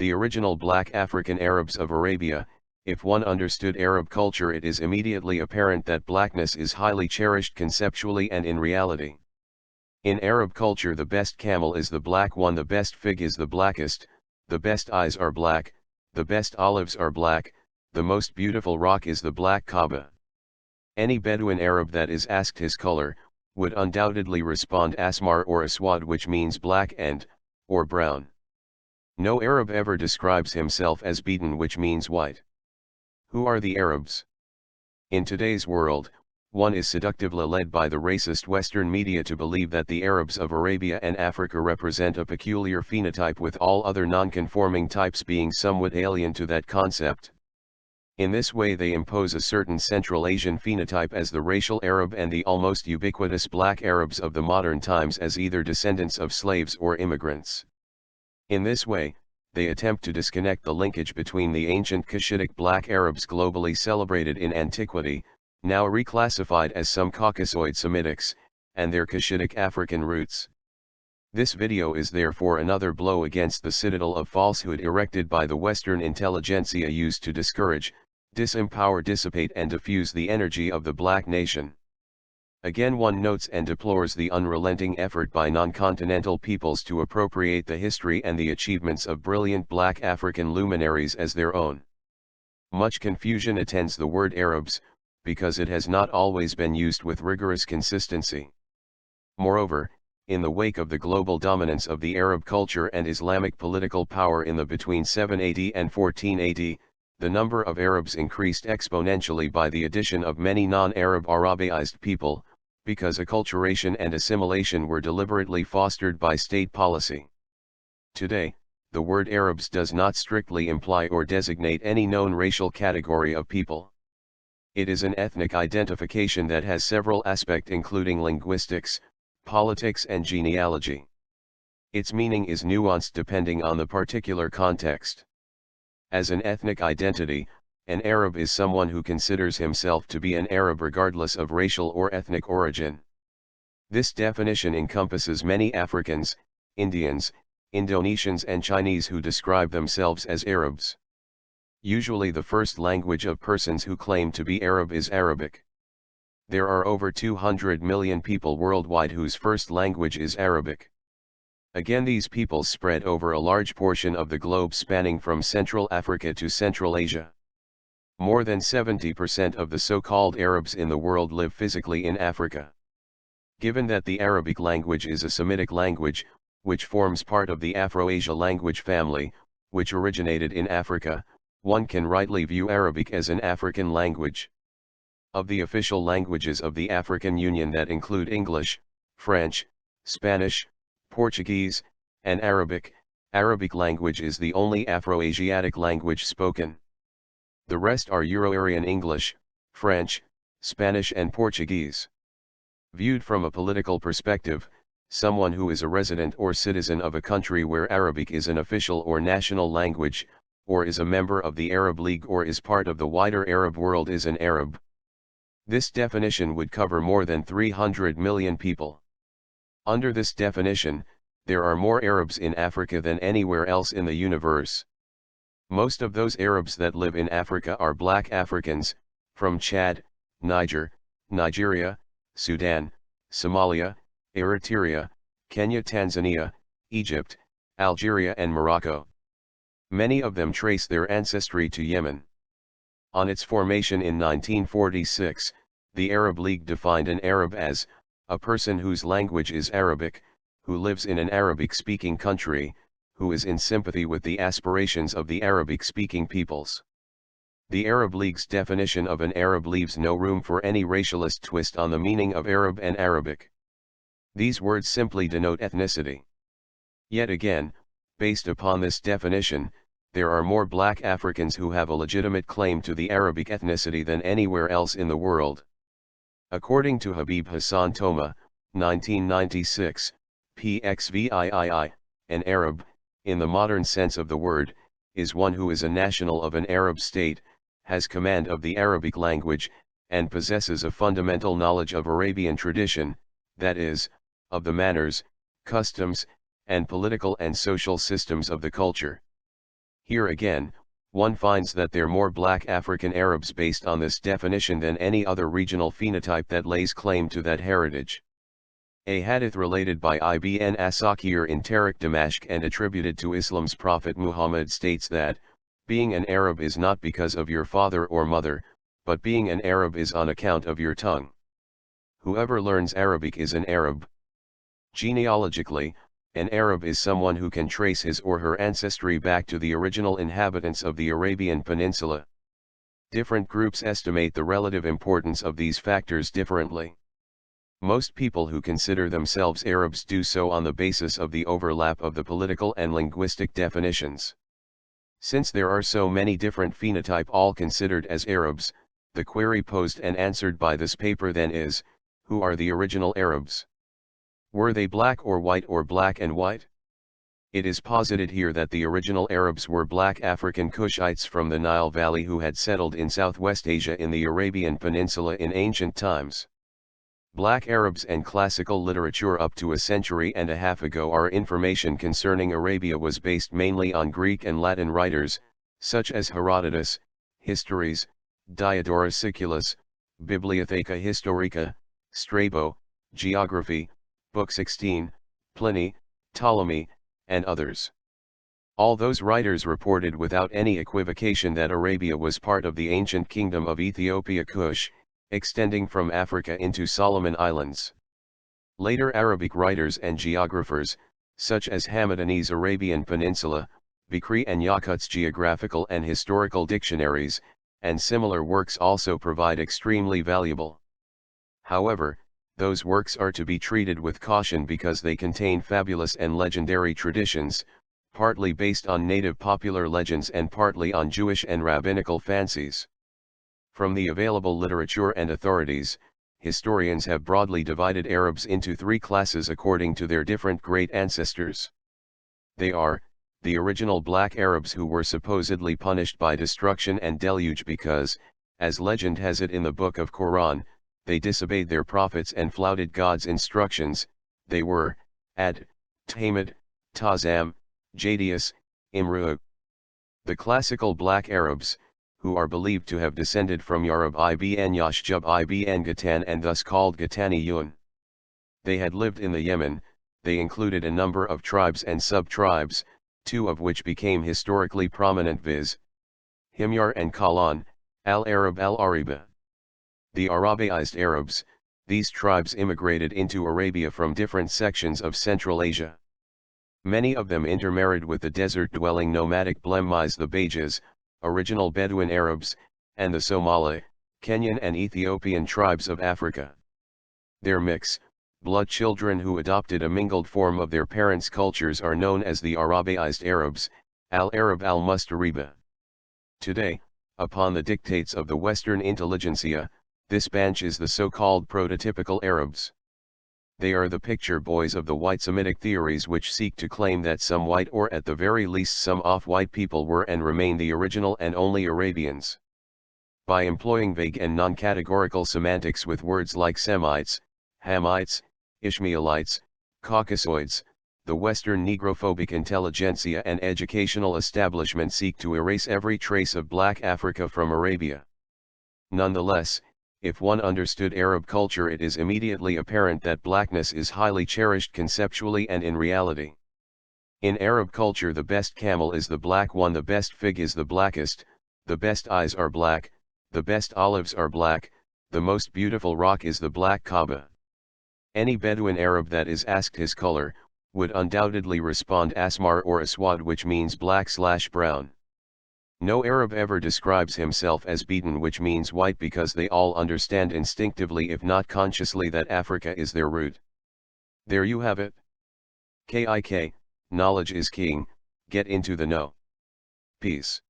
the original black African Arabs of Arabia. If one understood Arab culture, it is immediately apparent that blackness is highly cherished conceptually and in reality. In Arab culture, the best camel is the black one, the best fig is the blackest, the best eyes are black, the best olives are black, the most beautiful rock is the black Kaaba. Any Bedouin Arab that is asked his color, would undoubtedly respond asmar or aswad, which means black or brown. No Arab ever describes himself as beaten, which means white. Who are the Arabs? In today's world, one is seductively led by the racist Western media to believe that the Arabs of Arabia and Africa represent a peculiar phenotype, with all other non-conforming types being somewhat alien to that concept. In this way they impose a certain Central Asian phenotype as the racial Arab and the almost ubiquitous black Arabs of the modern times as either descendants of slaves or immigrants. In this way, they attempt to disconnect the linkage between the ancient Cushitic black Arabs globally celebrated in antiquity, now reclassified as some Caucasoid Semitics, and their Cushitic African roots. This video is therefore another blow against the citadel of falsehood erected by the Western intelligentsia, used to discourage, disempower, dissipate and diffuse the energy of the black nation. Again, one notes and deplores the unrelenting effort by non-continental peoples to appropriate the history and the achievements of brilliant black African luminaries as their own. Much confusion attends the word Arabs, because it has not always been used with rigorous consistency. Moreover, in the wake of the global dominance of the Arab culture and Islamic political power in the between 780 and 1480, the number of Arabs increased exponentially by the addition of many non-Arab Arabized people, because acculturation and assimilation were deliberately fostered by state policy. Today, the word Arabs does not strictly imply or designate any known racial category of people. It is an ethnic identification that has several aspects, including linguistics, politics and genealogy. Its meaning is nuanced depending on the particular context. As an ethnic identity, an Arab is someone who considers himself to be an Arab regardless of racial or ethnic origin. This definition encompasses many Africans, Indians, Indonesians and Chinese who describe themselves as Arabs. Usually the first language of persons who claim to be Arab is Arabic. There are over 200 million people worldwide whose first language is Arabic. Again, these peoples spread over a large portion of the globe, spanning from Central Africa to Central Asia. More than 70% of the so-called Arabs in the world live physically in Africa. Given that the Arabic language is a Semitic language, which forms part of the Afro-Asia language family, which originated in Africa, one can rightly view Arabic as an African language. Of the official languages of the African Union that include English, French, Spanish, Portuguese, and Arabic, Arabic language is the only Afro-Asiatic language spoken. The rest are Euro-Aryan English, French, Spanish and Portuguese. Viewed from a political perspective, someone who is a resident or citizen of a country where Arabic is an official or national language, or is a member of the Arab League or is part of the wider Arab world is an Arab. This definition would cover more than 300 million people. Under this definition, there are more Arabs in Africa than anywhere else in the universe. Most of those Arabs that live in Africa are black Africans, from Chad, Niger, Nigeria, Sudan, Somalia, Eritrea, Kenya, Tanzania, Egypt, Algeria and Morocco. Many of them trace their ancestry to Yemen. On its formation in 1946, the Arab League defined an Arab as a person whose language is Arabic, who lives in an Arabic-speaking country, who is in sympathy with the aspirations of the Arabic-speaking peoples. The Arab League's definition of an Arab leaves no room for any racialist twist on the meaning of Arab and Arabic. These words simply denote ethnicity. Yet again, based upon this definition, there are more black Africans who have a legitimate claim to the Arabic ethnicity than anywhere else in the world. According to Habib Hassan Toma, 1996, PXVIII, an Arab, in the modern sense of the word, is one who is a national of an Arab state, has command of the Arabic language, and possesses a fundamental knowledge of Arabian tradition, that is, of the manners, customs, and political and social systems of the culture. Here again, one finds that there are more black African Arabs based on this definition than any other regional phenotype that lays claim to that heritage. A hadith related by Ibn Asakir in Tariq Damashq and attributed to Islam's Prophet Muhammad states that, being an Arab is not because of your father or mother, but being an Arab is on account of your tongue. Whoever learns Arabic is an Arab. Genealogically, an Arab is someone who can trace his or her ancestry back to the original inhabitants of the Arabian Peninsula. Different groups estimate the relative importance of these factors differently. Most people who consider themselves Arabs do so on the basis of the overlap of the political and linguistic definitions. Since there are so many different phenotypes all considered as Arabs, the query posed and answered by this paper then is, who are the original Arabs? Were they black or black and white? It is posited here that the original Arabs were black African Cushites from the Nile Valley who had settled in Southwest Asia in the Arabian Peninsula in ancient times. Black Arabs and classical literature up to a century and a half ago. Our information concerning Arabia was based mainly on Greek and Latin writers, such as Herodotus, Histories, Diodorus Siculus, Bibliotheca Historica, Strabo, Geography, Book 16, Pliny, Ptolemy, and others. All those writers reported without any equivocation that Arabia was part of the ancient kingdom of Ethiopia Kush, extending from Africa into Solomon Islands. Later Arabic writers and geographers, such as Hamadane's Arabian Peninsula, Bikri and Yakut's geographical and historical dictionaries, and similar works also provide extremely valuable. However, those works are to be treated with caution because they contain fabulous and legendary traditions, partly based on native popular legends and partly on Jewish and rabbinical fancies. From the available literature and authorities, historians have broadly divided Arabs into three classes according to their different great ancestors. They are, the original black Arabs who were supposedly punished by destruction and deluge because, as legend has it in the Book of Quran, they disobeyed their prophets and flouted God's instructions. They were, Ad, Tamid, Tazam, Jadius, Imru. The classical black Arabs, who are believed to have descended from Yarab ibn Yashjub ibn Ghatan and thus called Ghataniyun. They had lived in the Yemen. They included a number of tribes and sub-tribes, two of which became historically prominent viz. Himyar and Kalan, al-Arab al-Ariba. The Arabiized Arabs, these tribes immigrated into Arabia from different sections of Central Asia. Many of them intermarried with the desert-dwelling nomadic Blemmyes, the Bajas, original Bedouin Arabs, and the Somali, Kenyan and Ethiopian tribes of Africa. Their mix, blood children who adopted a mingled form of their parents' cultures are known as the Arabiized Arabs, al-Arab al-Mustariba. Today, upon the dictates of the Western intelligentsia, this batch is the so-called prototypical Arabs. They are the picture boys of the white Semitic theories which seek to claim that some white or at the very least some off-white people were and remain the original and only Arabians. By employing vague and non-categorical semantics with words like Semites, Hamites, Ishmaelites, Caucasoids, the Western negrophobic intelligentsia and educational establishment seek to erase every trace of black Africa from Arabia. Nonetheless, if one understood Arab culture, it is immediately apparent that blackness is highly cherished conceptually and in reality. In Arab culture, the best camel is the black one, the best fig is the blackest, the best eyes are black, the best olives are black, the most beautiful rock is the black Kaaba. Any Bedouin Arab that is asked his color, would undoubtedly respond asmar or aswad, which means black/brown. No Arab ever describes himself as beaten, which means white, because they all understand instinctively if not consciously that Africa is their root. There you have it. K.I.K, knowledge is king, get into the know. Peace.